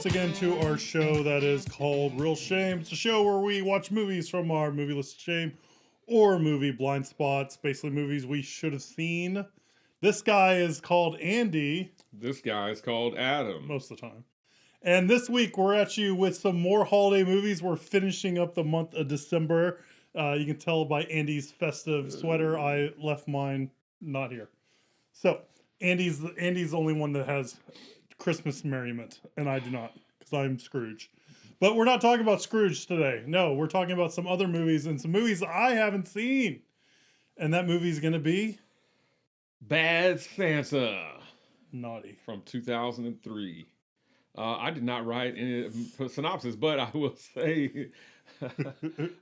once again to our show that is called Real Shame. It's a show where we watch movies from our movie list of shame or movie blind spots, basically movies we should have seen. This guy is called Andy. This guy is called Adam. Most of the time. And this week we're at you with some more holiday movies. We're finishing up the month of December. You can tell by Andy's festive sweater. I left mine not here. So Andy's the only one that has Christmas merriment, and I do not, because I'm Scrooge. But we're not talking about Scrooge today. No, we're talking about some other movies and some movies I haven't seen. And that movie is going to be Bad Santa. Naughty. From 2003. I did not write any synopsis, but I will say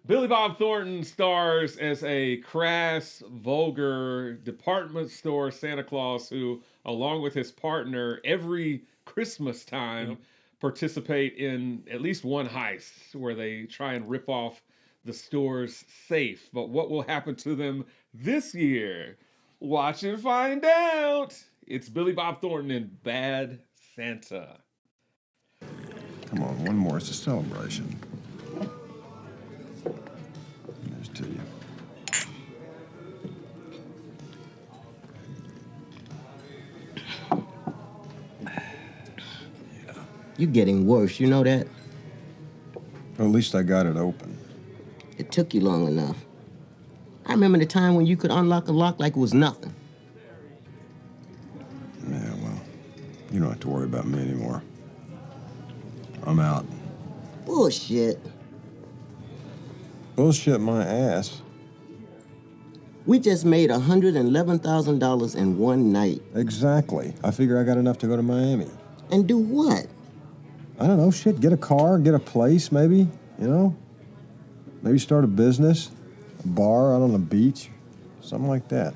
Billy Bob Thornton stars as a crass, vulgar department store Santa Claus who, along with his partner, every Christmas time participate in at least one heist where they try and rip off the store's safe. But what will happen to them this year? Watch and find out. It's Billy Bob Thornton in Bad Santa. Come on, one more. It's a celebration. Here's to you. You're getting worse, you know that? Well, at least I got it open. It took you long enough. I remember the time when you could unlock a lock like it was nothing. Yeah, well, you don't have to worry about me anymore. I'm out. Bullshit. Bullshit my ass. We just made $111,000 in one night. Exactly. I figure I got enough to go to Miami. And do what? I don't know, shit. Get a car, get a place, maybe, you know? Maybe start a business, a bar out on the beach, something like that.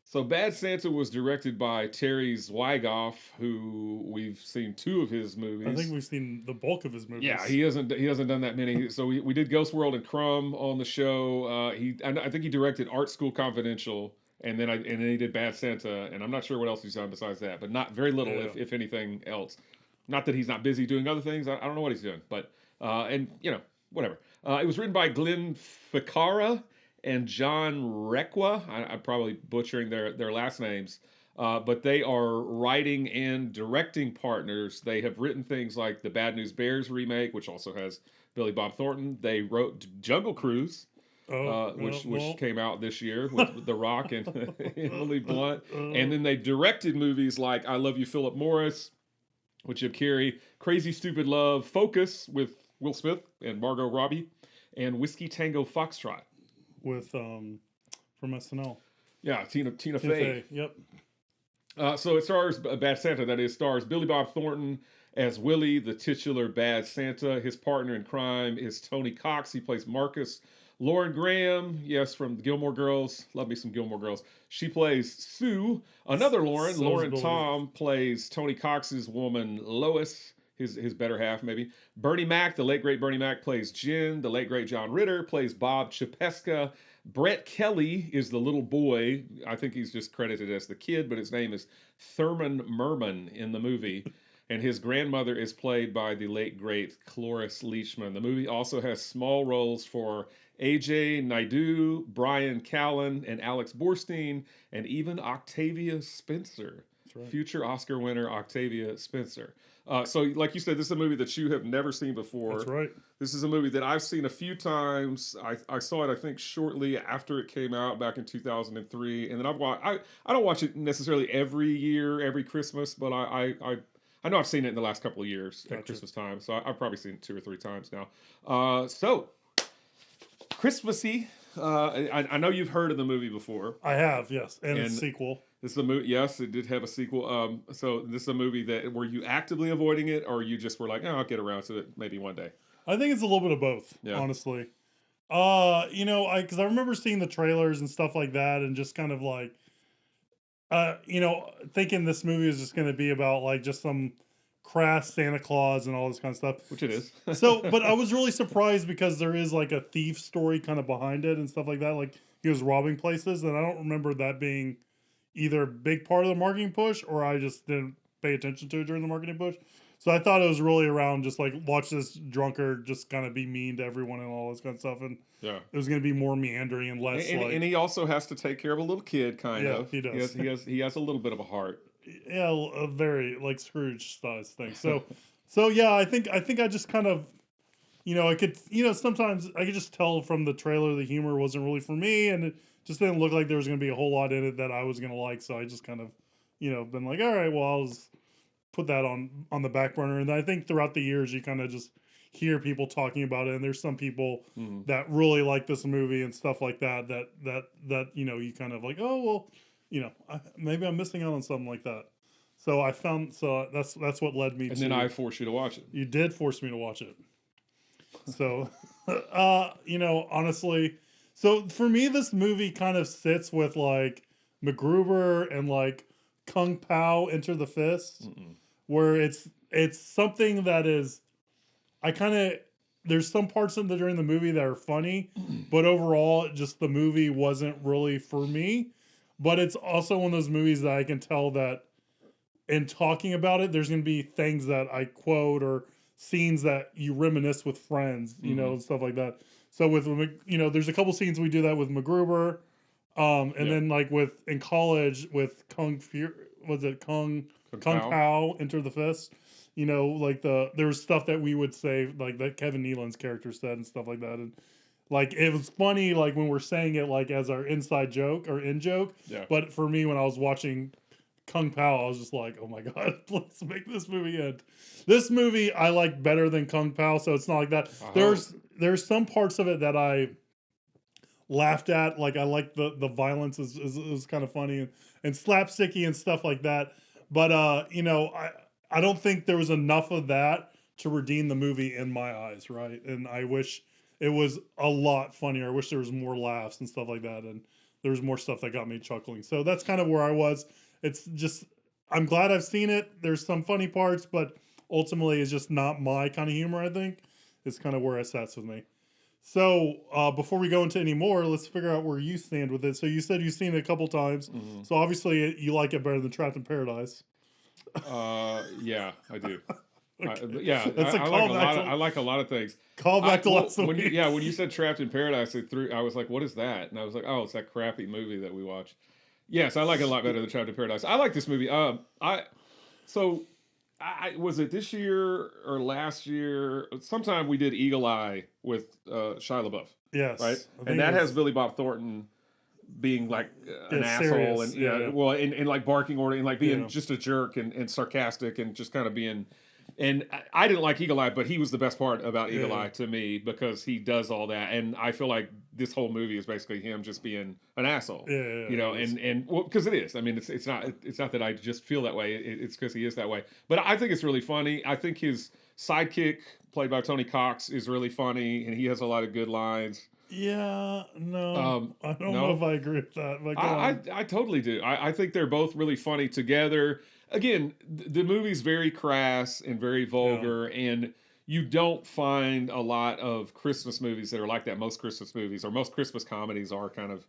So Bad Santa was directed by Terry Zwigoff, who we've seen two of his movies. I think we've seen the bulk of his movies. Yeah, he hasn't done that many. So we did Ghost World and Crumb on the show. I think he directed Art School Confidential, and then he did Bad Santa, and I'm not sure what else he's done besides that, but not very little, if anything else. Not that he's not busy doing other things. I don't know what he's doing, but and you know, whatever. It was written by Glenn Ficarra and John Requa. I'm probably butchering their last names, but they are writing and directing partners. They have written things like the Bad News Bears remake, which also has Billy Bob Thornton. They wrote Jungle Cruise, which came out this year with The Rock and Emily Blunt. And then they directed movies like I Love You, Philip Morris, with Jim Carrey, Crazy Stupid Love, Focus with Will Smith and Margot Robbie, and Whiskey Tango Foxtrot. With from SNL. Yeah, Tina Fey. Yep. So it stars Bad Santa. That is, stars Billy Bob Thornton as Willie, the titular Bad Santa. His partner in crime is Tony Cox. He plays Marcus. Lauren Graham, yes, from Gilmore Girls. Love me some Gilmore Girls. She plays Sue. Another Lauren. Lauren Tom plays Tony Cox's woman Lois. His better half, maybe. Bernie Mac, the late great Bernie Mac, plays Jen. The late great John Ritter plays Bob Chapeska. Brett Kelly is the little boy. I think he's just credited as the kid, but his name is Thurman Merman in the movie. And his grandmother is played by the late great Cloris Leachman. The movie also has small roles for AJ Naidoo, Brian Callen, and Alex Borstein, and even Octavia Spencer. Right. Future Oscar winner Octavia Spencer. So, like you said, this is a movie that you have never seen before. That's right. This is a movie that I've seen a few times. I saw it, I think, shortly after it came out back in 2003. And then I don't watch it necessarily every year, every Christmas, but I know I've seen it in the last couple of years at Christmas time. So I've probably seen it 2 or 3 times now. So, Christmassy. I know you've heard of the movie before. I have, yes. And the sequel. This is a movie. Yes, it did have a sequel. So this is a movie that were you actively avoiding it, or you just were like, "Oh, I'll get around to it maybe one day." I think it's a little bit of both, honestly. Because I remember seeing the trailers and stuff like that, and just kind of like, thinking this movie is just going to be about like just some crass Santa Claus and all this kind of stuff. Which it is. But I was really surprised because there is like a thief story kind of behind it and stuff like that. Like he was robbing places, and I don't remember that being either a big part of the marketing push or I just didn't pay attention to it during the marketing push. So I thought it was really around just like watch this drunkard just kind of be mean to everyone and all this kind of stuff, and Yeah. it was going to be more meandering and less And he also has to take care of a little kid, kind Yeah, of. he does. He has a little bit of a heart. yeah, a very like Scrooge size thing. So yeah, I think I just kind of, I could, sometimes I could just tell from the trailer the humor wasn't really for me, and it just didn't look like there was going to be a whole lot in it that I was going to like. So I just kind of, been like, all right, well, I'll just put that on the back burner. And I think throughout the years, you kind of just hear people talking about it, and there's some people that really like this movie and stuff like that. That you kind of like, oh well, maybe I'm missing out on something like that. So that's what led me. And then I forced you to watch it. You did force me to watch it. So, honestly, so for me, this movie kind of sits with like MacGruber and like Kung Pao Enter the Fist, where it's something that is, there's some parts in during the movie that are funny, but overall, just the movie wasn't really for me. But it's also one of those movies that I can tell that in talking about it, there's going to be things that I quote or scenes that you reminisce with friends, and stuff like that. So with, there's a couple scenes we do that with MacGruber. And then like in college with Kung Pao Enter the Fist, like there was stuff that we would say like that Kevin Nealon's character said and stuff like that. And like, it was funny, like when we're saying it like as our inside joke or in joke. Yeah. But for me, when I was watching Kung Pao, I was just like, oh my God, please make this movie end. This movie I like better than Kung Pao, so it's not like that. There's some parts of it that I laughed at, like I like the violence is kind of funny and slapsticky and stuff like that. But I don't think there was enough of that to redeem the movie in my eyes, right? And I wish it was a lot funnier. I wish there was more laughs and stuff like that, and there was more stuff that got me chuckling. So that's kind of where I was. It's just, I'm glad I've seen it. There's some funny parts, but ultimately it's just not my kind of humor, I think. It's kind of where it sits with me. So before we go into any more, let's figure out where you stand with it. So you said you've seen it a couple times. So obviously you like it better than Trapped in Paradise. Yeah, I do. Okay. I like a lot of things. Call back to last when week. when you said Trapped in Paradise, I was like, what is that? And I was like, oh, it's that crappy movie that we watched. Yes, I like it a lot better than Trapped in Paradise. I like this movie. I was it this year or last year? Sometime we did Eagle Eye with Shia LaBeouf. Yes, right, and that has Billy Bob Thornton being like an asshole and like barking order and like being just a jerk and sarcastic and just kind of being. And I didn't like Eagle Eye, but he was the best part about Eagle Eye to me because he does all that, and I feel like this whole movie is basically him just being an asshole. And because it is. I mean, it's not that I just feel that way. It's because he is that way. But I think it's really funny. I think his sidekick, played by Tony Cox, is really funny, and he has a lot of good lines. Yeah, no, I don't know if I agree with that. But I totally do. I think they're both really funny together. Again, the movie's very crass and very vulgar, and you don't find a lot of Christmas movies that are like that. Most Christmas movies or most Christmas comedies are kind of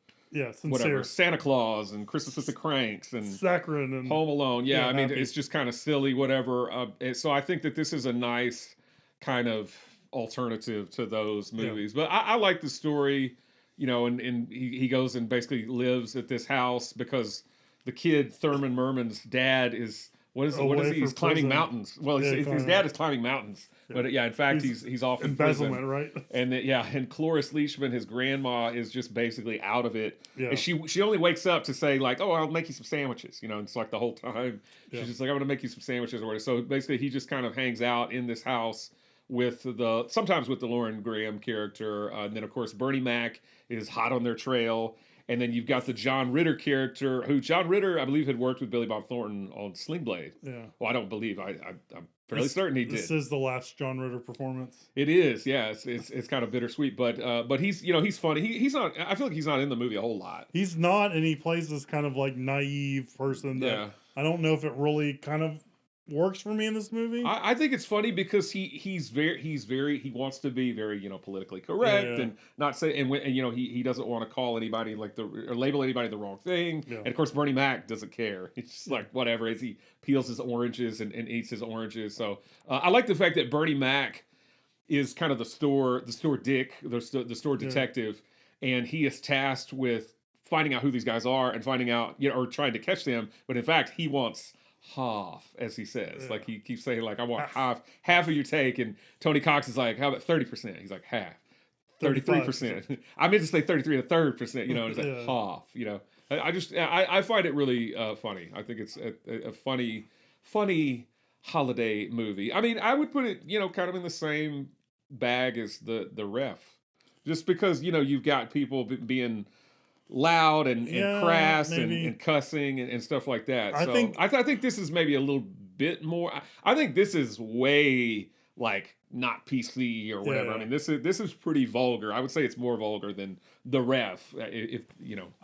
whatever. Santa Claus and Christmas with the Cranks and Saccharine and Home Alone. Yeah, I mean, it's just kind of silly, whatever. So I think that this is a nice kind of alternative to those movies. But I like the story, and he goes and basically lives at this house because the kid, Thurman Merman's dad, is what is he? He's climbing mountains. Well, his dad is climbing mountains. But in fact, he's off in embezzlement, prison. Right? And Cloris Leachman, his grandma, is just basically out of it. Yeah. And she only wakes up to say like, "Oh, I'll make you some sandwiches." And it's like the whole time she's just like, "I'm going to make you some sandwiches," or whatever. So basically, he just kind of hangs out in this house with sometimes with the Lauren Graham character, and then of course Bernie Mac is hot on their trail. And then you've got the John Ritter character, who John Ritter, I believe, had worked with Billy Bob Thornton on Sling Blade. Yeah. Well, I don't believe. I'm fairly certain he did. This is the last John Ritter performance. It is. Yeah. It's kind of bittersweet, but he's he's funny. He's not. I feel like he's not in the movie a whole lot. He's not, and he plays this kind of like naive person that I don't know if it really kind of works for me in this movie. I think it's funny because he wants to be very politically correct Yeah. and not say and he doesn't want to call anybody or label anybody the wrong thing. Yeah. And of course Bernie Mac doesn't care. It's just like whatever, as he peels his oranges and eats his oranges. So I like the fact that Bernie Mac is kind of the store dick, the store detective, and he is tasked with finding out who these guys are and finding out or trying to catch them. But in fact, he wants half, as he says. Yeah. Like he keeps saying, like, I want half of your take. And Tony Cox is like, how about 30%? He's like, half. 33%. I meant to say 33 1/3%, and it's like half, I find it really funny. I think it's a funny holiday movie. I mean, I would put it, kind of in the same bag as the Ref. Just because, you've got people being loud and crass and cussing and stuff like that. I think this is maybe a little bit more. I think this is way like not PC or whatever. I mean, this is pretty vulgar. I would say it's more vulgar than the Ref. If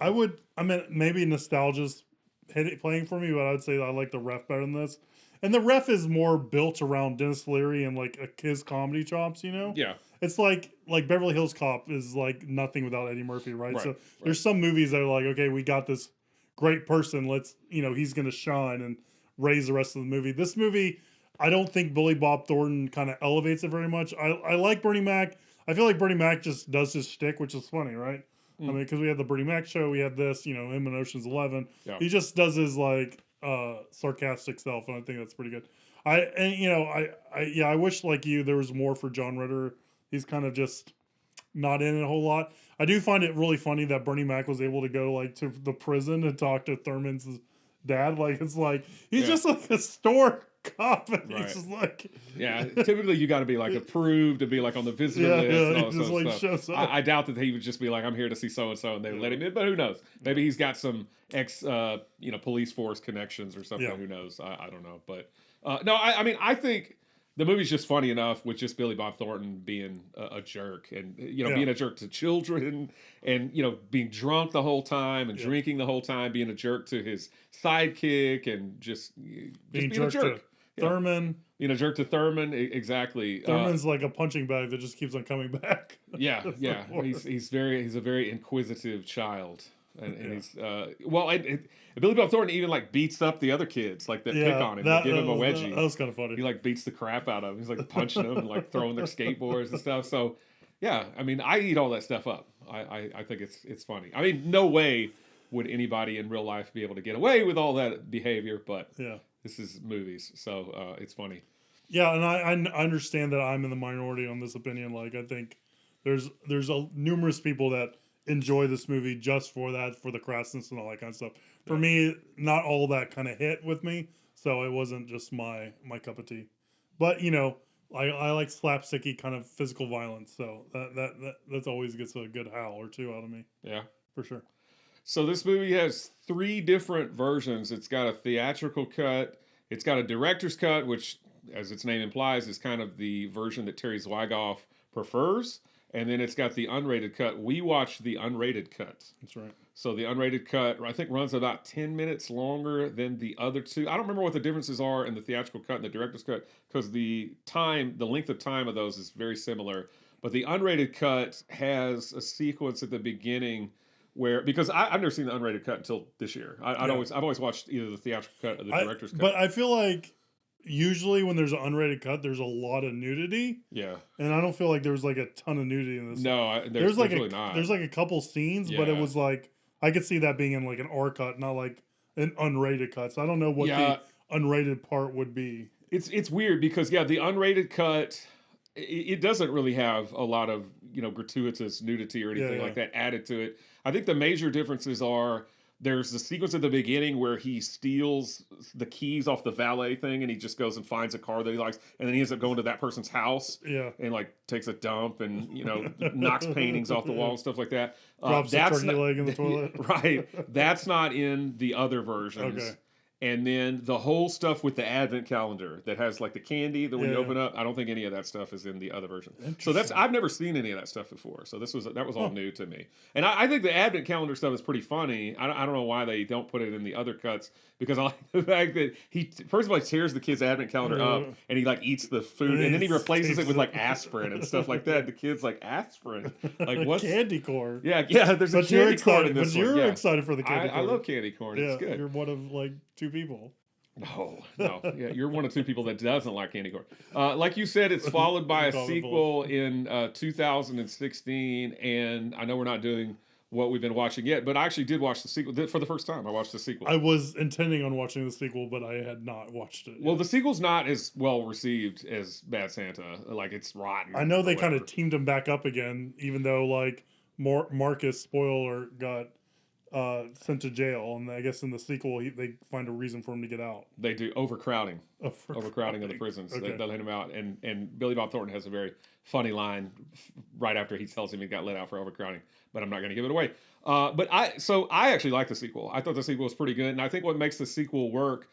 I mean, maybe nostalgia's playing for me, but I would say I like the Ref better than this. And the Ref is more built around Dennis Leary and like his comedy chops. Yeah. It's like Beverly Hills Cop is like nothing without Eddie Murphy, right? So there's some movies that are like, okay, we got this great person. Let's, he's going to shine and raise the rest of the movie. This movie, I don't think Billy Bob Thornton kind of elevates it very much. I like Bernie Mac. I feel like Bernie Mac just does his shtick, which is funny, right? I mean, because we had the Bernie Mac show, we had this, him in Ocean's 11. Yeah. He just does his like sarcastic self, and I think that's pretty good. I wish like you there was more for John Ritter. He's kind of just not in it a whole lot. I do find it really funny that Bernie Mac was able to go like to the prison and talk to Thurman's dad. Like it's like he's just like a store cop, and he's just like typically you got to be like approved to be like on the visitor list. And all just like shows up. I doubt that he would just be like, I'm here to see so and so, and they would let him in. But who knows? Maybe he's got some police force connections or something. Who knows? I don't know. But no, I mean I think the movie's just funny enough with just Billy Bob Thornton being a jerk and, being a jerk to children and, being drunk the whole time and drinking the whole time, being a jerk to his sidekick and just being a jerk to Thurman. Being a jerk to Thurman. Exactly. Thurman's like a punching bag that just keeps on coming back. Yeah. He's a very inquisitive child. And he's Billy Bob Thornton even like beats up the other kids like that pick on him, give him a wedgie. That was kind of funny. He like beats the crap out of him. He's like punching them and like throwing their skateboards and stuff. So yeah, I mean, I eat all that stuff up. I think it's funny. I mean, no way would anybody in real life be able to get away with all that behavior, but this is movies, so it's funny. Yeah, and I understand that I'm in the minority on this opinion. Like I think there's numerous people that enjoy this movie just for that, for the crassness and all that kind of stuff. For me, not all that kind of hit with me, so it wasn't just my cup of tea. But I like slapsticky kind of physical violence, so that always gets a good howl or two out of me. Yeah, for sure. So this movie has 3 different versions. It's got a theatrical cut, it's got a director's cut, which, as its name implies, is kind of the version that Terry Zwigoff prefers. And then it's got the unrated cut. We watched the unrated cut. That's right. So the unrated cut, I think, runs about 10 minutes longer than the other 2. I don't remember what the differences are in the theatrical cut and the director's cut because the length of time of those is very similar. But the unrated cut has a sequence at the beginning because I've never seen the unrated cut until this year. I've always watched either the theatrical cut or the director's cut. But I feel like usually when there's an unrated cut, there's a lot of nudity. Yeah. And I don't feel like there was like a ton of nudity in this. No, there's like really not. There's like a couple scenes, but it was like, I could see that being in like an R cut, not like an unrated cut. So I don't know what the unrated part would be. It's weird because, the unrated cut, it doesn't really have a lot of, gratuitous nudity or anything like that added to it. I think the major differences are, there's the sequence at the beginning where he steals the keys off the valet thing and he just goes and finds a car that he likes. And then he ends up going to that person's house and like takes a dump and, knocks paintings off the wall and stuff like that. Drops a turkey leg in the toilet. Right. That's not in the other versions. Okay. And then the whole stuff with the advent calendar that has like the candy that when you Yeah. open up, I don't think any of that stuff is in the other version. So Interesting. I've never seen any of that stuff before. So that was all new to me. And I think the advent calendar stuff is pretty funny. I don't know why they don't put it in the other cuts, because I like the fact that first of all, he tears the kid's advent calendar up and he like eats the food and then he replaces it with like aspirin and stuff like that. The kid's like, aspirin? Like what's candy corn? Yeah, there's a But you're candy corn in excited. this But you're one. Yeah. excited for the candy I corn. love candy corn. Yeah, It's good. you're one of like 2 people. No. Yeah, you're one of 2 people that doesn't like candy corn. Like you said, it's followed by a Probably. sequel in 2016, and I know we're not doing what we've been watching yet, but I actually did watch the sequel for the first time. I watched the sequel. I was intending on watching the sequel, but I had not watched it. Well, the sequel's not as well received as Bad Santa. Like, it's rotten. I know they or kind of whatever. teamed him back up again, even though like Marcus, spoiler, got sent to jail, and I guess in the sequel they find a reason for him to get out. They do overcrowding of the prisons. Okay. They let him out, and Billy Bob Thornton has a very funny line right after he tells him he got let out for overcrowding. But I'm not going to give it away. But I actually like the sequel. I thought the sequel was pretty good, and I think what makes the sequel work.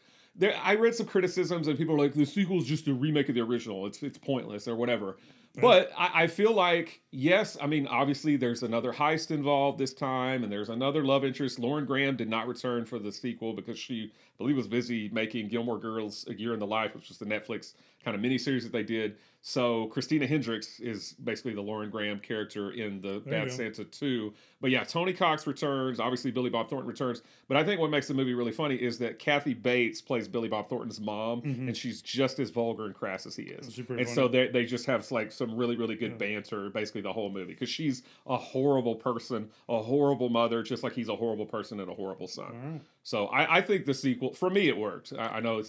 I read some criticisms, and people are like, the sequel is just a remake of the original. It's pointless or whatever. But I feel like, yes, I mean, obviously there's another heist involved this time, and there's another love interest. Lauren Graham did not return for the sequel because she, I believe, was busy making Gilmore Girls: A Year in the Life, which was the Netflix kind of miniseries that they did. So Christina Hendricks is basically the Lauren Graham character in the Bad Santa 2. But yeah, Tony Cox returns. Obviously, Billy Bob Thornton returns. But I think what makes the movie really funny is that Kathy Bates plays Billy Bob Thornton's mom, and she's just as vulgar and crass as he is. And so they just have like some really, really good banter basically the whole movie, because she's a horrible person, a horrible mother, just like he's a horrible person and a horrible son. So I think the sequel, for me, it worked. I know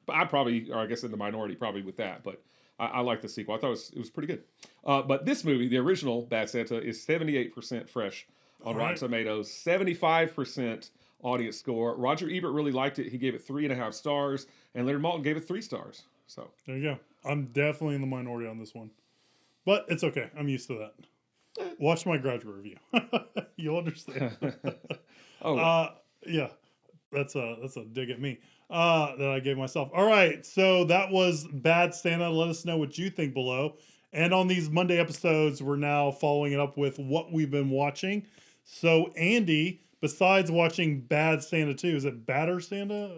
I probably, or I guess in the minority probably with that, but I like the sequel. I thought it was pretty good. But this movie, the original Bad Santa, is 78% fresh on Rotten Tomatoes, 75% audience score. Roger Ebert really liked it. He gave it 3.5 stars, and Leonard Maltin gave it 3 stars. So there you go. I'm definitely in the minority on this one, but it's okay. I'm used to that. Watch my graduate review. You'll understand. Yeah, that's a dig at me that I gave myself. All right, so that was Bad Santa. Let us know what you think below. And on these Monday episodes, we're now following it up with what we've been watching. So Andy, besides watching Bad Santa 2, is it Badder Santa?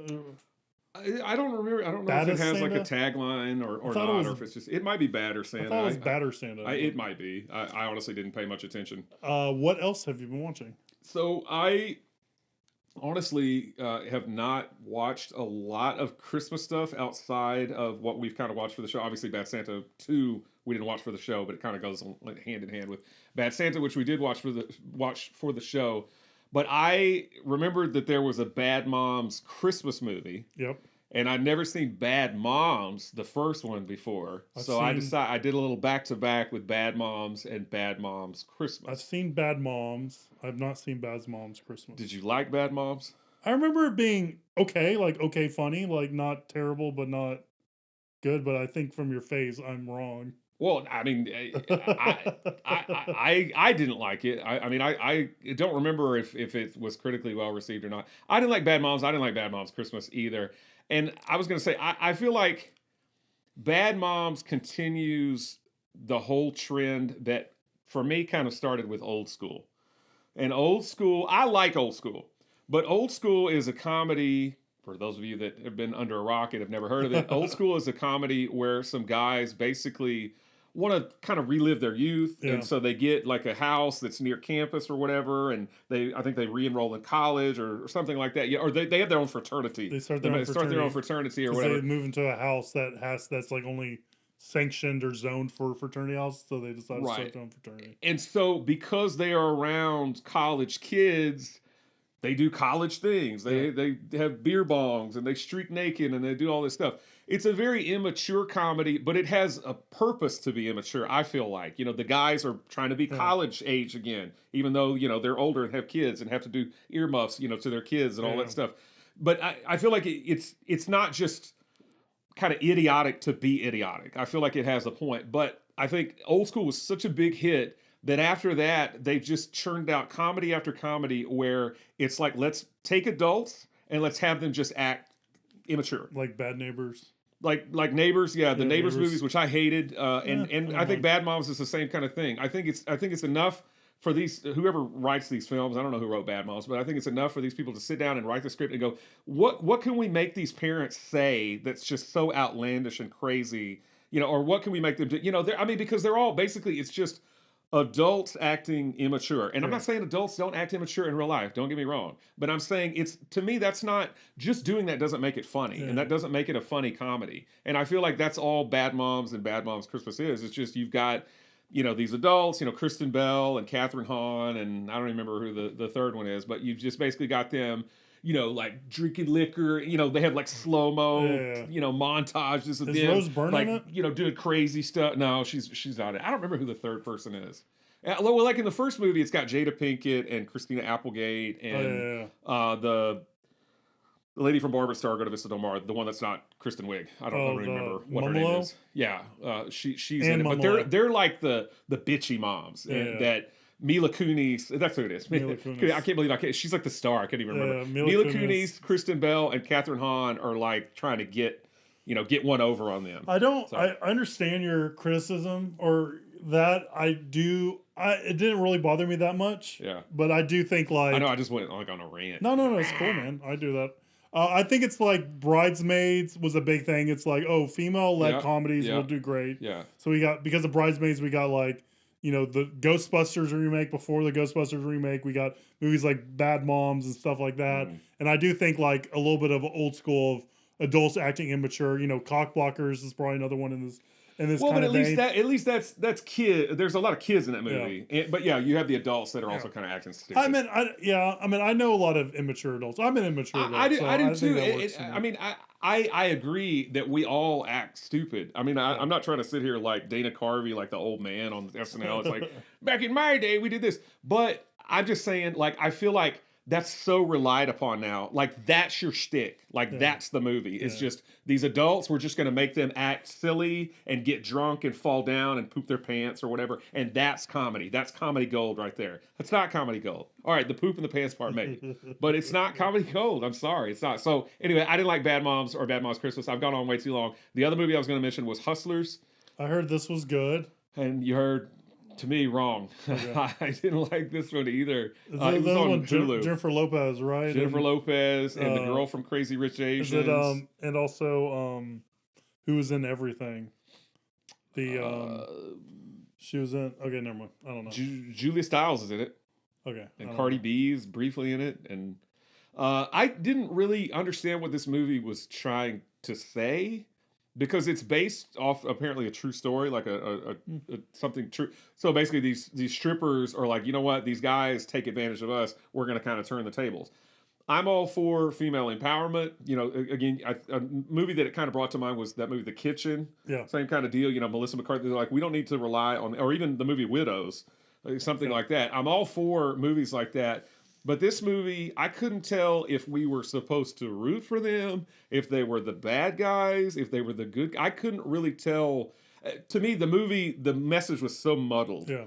I don't remember. I don't know Bad if it has Santa? like a tagline or thought not, it was- or if it's just, it might be Badder Santa. I thought it was Badder Santa. It might be. I honestly didn't pay much attention. What else have you been watching? So I honestly have not watched a lot of Christmas stuff outside of what we've kind of watched for the show. Obviously, Bad Santa 2 we didn't watch for the show, but it kind of goes hand in hand with Bad Santa, which we did watch for the show. But I remembered that there was a Bad Moms Christmas movie. Yep. And I'd never seen Bad Moms, the first one, before. I decided I did a little back-to-back with Bad Moms and Bad Moms Christmas. I've seen Bad Moms. I've not seen Bad Moms Christmas. Did you like Bad Moms? I remember it being okay, like okay funny, like not terrible, but not good. But I think from your face, I'm wrong. Well, I mean, I didn't like it. I don't remember if it was critically well received or not. I didn't like Bad Moms. I didn't like Bad Moms Christmas either. And I was going to say, I feel like Bad Moms continues the whole trend that, for me, kind of started with Old School. And Old School, I like Old School. But Old School is a comedy, for those of you that have been under a rock and have never heard of it, Old School is a comedy where some guys basically want to kind of relive their youth. Yeah. And so they get like a house that's near campus or whatever, and I think they re-enroll in college or something like that. Yeah, or they have their own fraternity. They start their own fraternity or 'cause whatever. they move into a house that's like only sanctioned or zoned for fraternity house, so they decide to start their own fraternity. And so because they are around college kids, they do college things. They have beer bongs and they streak naked and they do all this stuff. It's a very immature comedy, but it has a purpose to be immature, I feel like. The guys are trying to be college age again, even though, they're older and have kids and have to do earmuffs, to their kids and all that stuff. But I feel like it's not just kind of idiotic to be idiotic. I feel like it has a point. But I think Old School was such a big hit that after that, they've just churned out comedy after comedy where it's like, let's take adults and let's have them just act immature. Like Bad Neighbors. Like Neighbors, the Neighbors Neighbors. movies, which I hated, and I think mind. Bad Moms is the same kind of thing. I think it's enough for these whoever writes these films. I don't know who wrote Bad Moms, but I think it's enough for these people to sit down and write the script and go, what can we make these parents say that's just so outlandish and crazy, or what can we make them do? Because they're all basically it's just adults acting immature. And I'm not saying adults don't act immature in real life, don't get me wrong, but I'm saying to me that's not just doing that doesn't make it funny, and that doesn't make it a funny comedy. And I feel like that's all Bad Moms and Bad Moms Christmas is. It's just you've got these adults, Kristen Bell and Catherine Hahn, and I don't remember who the third one is, but you've just basically got them like drinking liquor. They have like slow mo, montages of Is them, Rose Byrne like in it? doing crazy stuff. No, she's not. I don't remember who the third person is. Well, like in the first movie, it's got Jada Pinkett and Christina Applegate and the lady from Barbara Star, Go to Vista Del Mar, the one that's not Kristen Wiig. I don't really remember what her name is. Yeah, she's and in it, Mumolo. but they're like the bitchy moms that. Mila Kunis, that's who it is. Mila Kunis. I can't believe she's like the star. I can't even remember. Mila Kunis, Kristen Bell, and Catherine Hahn are like trying to get one over on them. I understand your criticism, or that I do. It didn't really bother me that much. Yeah. But I do think like I know I just went like on a rant. No, it's cool, man. I do that. I think it's like Bridesmaids was a big thing. It's like, female-led comedies will do great. Yeah. So we got, because of Bridesmaids, we got like, the Ghostbusters remake. Before the Ghostbusters remake, we got movies like Bad Moms and stuff like that. And I do think like a little bit of old school of adults acting immature. Cock blockers is probably another one in this well, kind but of vein. at least that's kid. There's a lot of kids in that movie, but you have the adults that are also kind of acting stupid. I know a lot of immature adults. I'm an immature adult. I do too. Think I agree that we all act stupid. I'm not trying to sit here like Dana Carvey, like the old man on SNL. It's like, back in my day, we did this. But I'm just saying, like, I feel like that's so relied upon now. Like, that's your shtick. Like, that's the movie. It's just these adults, we're just going to make them act silly and get drunk and fall down and poop their pants or whatever. And that's comedy. That's comedy gold right there. That's not comedy gold. All right, the poop and the pants part, maybe. But it's not comedy gold. I'm sorry. It's not. So, anyway, I didn't like Bad Moms or Bad Moms Christmas. I've gone on way too long. The other movie I was going to mention was Hustlers. I heard this was good. And you heard... To me, wrong. Okay. I didn't like this one either. It was on Hulu. Jennifer Lopez, right? Jennifer Lopez and the girl from Crazy Rich Asians. And also, who was in everything? She was in. Okay, never mind. I don't know. Julia Stiles is in it. Okay. And Cardi B is briefly in it, and I didn't really understand what this movie was trying to say. Because it's based off apparently a true story, like a something true. So basically, these strippers are like, you know what? These guys take advantage of us. We're going to kind of turn the tables. I'm all for female empowerment. Again, a movie that it kind of brought to mind was that movie, The Kitchen. Yeah. Same kind of deal. Melissa McCarthy. They're like, we don't need to rely on, or even the movie Widows, something like that. I'm all for movies like that. But this movie, I couldn't tell if we were supposed to root for them, if they were the bad guys, if they were the good. I couldn't really tell. To me, the message was so muddled. Yeah.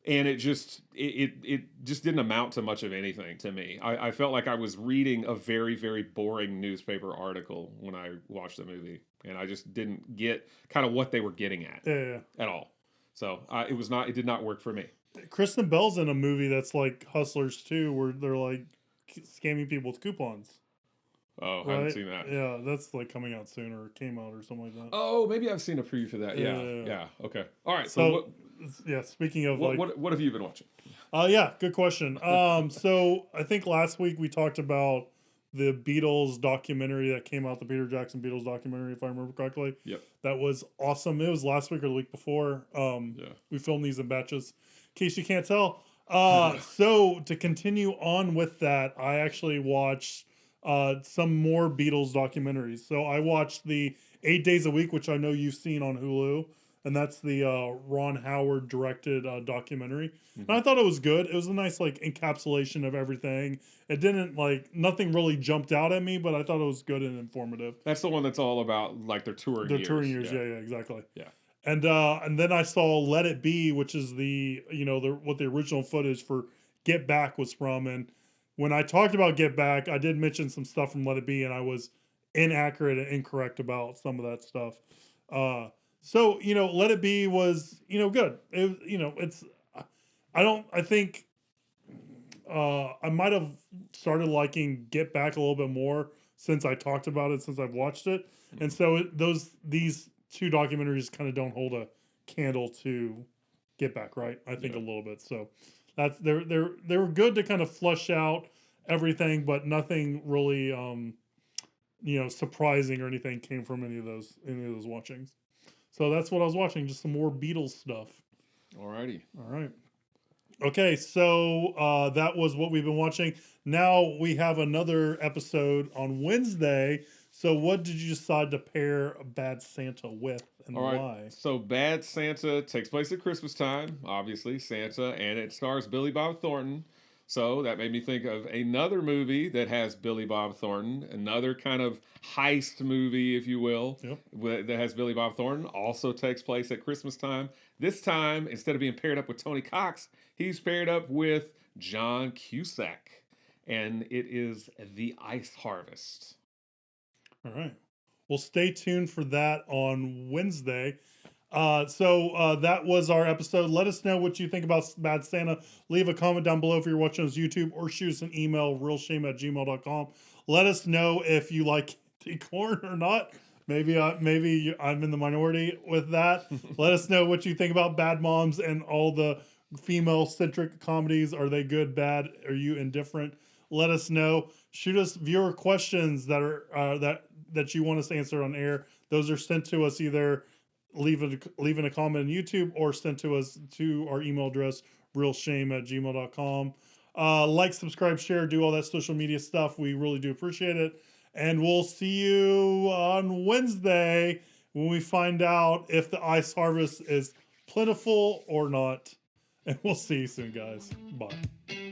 And it just didn't amount to much of anything to me. I felt like I was reading a very, very boring newspaper article when I watched the movie. And I just didn't get kind of what they were getting at at all. So it did not work for me. Kristen Bell's in a movie that's like Hustlers 2, where they're like scamming people with coupons. Oh, I haven't seen that. Yeah, that's like coming out soon, or came out or something like that. Oh, maybe I've seen a preview for that. Yeah. Okay. All right. So speaking of what have you been watching? Good question. So I think last week we talked about the Beatles documentary that came out, the Peter Jackson Beatles documentary, if I remember correctly. Yep. That was awesome. It was last week or the week before. We filmed these in batches, in case you can't tell. So to continue on with that, I actually watched some more Beatles documentaries. So I watched the 8 Days a Week, which I know you've seen on Hulu. And that's the Ron Howard directed documentary. Mm-hmm. And I thought it was good. It was a nice encapsulation of everything. It didn't nothing really jumped out at me, but I thought it was good and informative. That's the one that's all about their touring years. Their touring years, yeah, exactly. Yeah. And then I saw Let It Be, which is what the original footage for Get Back was from. And when I talked about Get Back, I did mention some stuff from Let It Be, and I was inaccurate and incorrect about some of that stuff. So Let It Be was good. I think I might have started liking Get Back a little bit more since I talked about it, since I've watched it, and so these two documentaries kind of don't hold a candle to Get Back, right? I think a little bit. So that's they were good to kind of flush out everything, but nothing really surprising or anything came from any of those watchings. So that's what I was watching, just some more Beatles stuff. Alrighty. All right. Okay, so that was what we've been watching. Now we have another episode on Wednesday. So what did you decide to pair Bad Santa with, and why? So Bad Santa takes place at Christmas time, obviously, Santa, and it stars Billy Bob Thornton. So that made me think of another movie that has Billy Bob Thornton, another kind of heist movie, if you will, that has Billy Bob Thornton, also takes place at Christmas time. This time, instead of being paired up with Tony Cox, he's paired up with John Cusack, and it is The Ice Harvest. All right. Well, stay tuned for that on Wednesday. So that was our episode. Let us know what you think about Bad Santa. Leave a comment down below if you're watching us YouTube, or shoot us an email, realshame@gmail.com. Let us know if you like candy corn or not. Maybe I'm in the minority with that. Let us know what you think about Bad Moms and all the female-centric comedies. Are they good, bad? Are you indifferent? Let us know. Shoot us viewer questions that are that you want us to answer on air. Those are sent to us either leaving a comment on YouTube or sent to us to our email address, realshame@gmail.com. Like, subscribe, share, do all that social media stuff. We really do appreciate it. And we'll see you on Wednesday when we find out if the ice harvest is plentiful or not. And we'll see you soon, guys. Bye.